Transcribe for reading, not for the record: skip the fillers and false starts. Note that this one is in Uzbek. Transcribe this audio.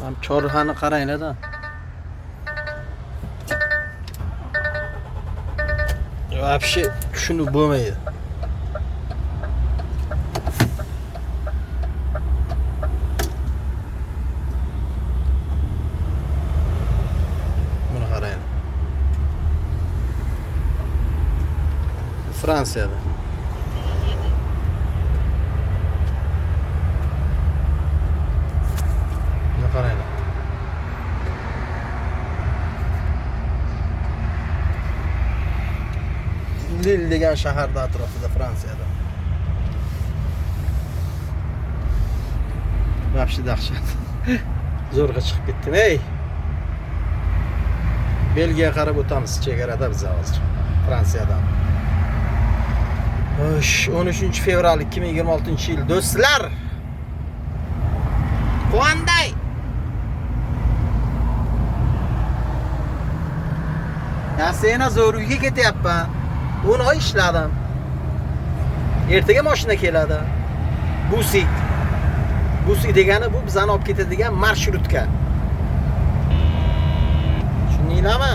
Ham chorrahani qaranglar-da. Вообще tushunib bo'lmaydi. Buni qarang. Fransiyada. Buni qarang. Lille degan shaharda atrofida Fransiyada. Вообще dahshat. Zo'rg'a chiqib ketdim, ey. Belgiyaga qarab o'tamiz chegarada biz hozir. Fransiyadan. Xo'sh, 13 fevral 2026-yil do'stlar. Qanday? Yana zo'r uyga ketyapman. 10 oy ishladim. Ertaga mashina keladi. Busik. Busik degani bu bizani olib ketadigan marshrutka. Tushundinglarmi?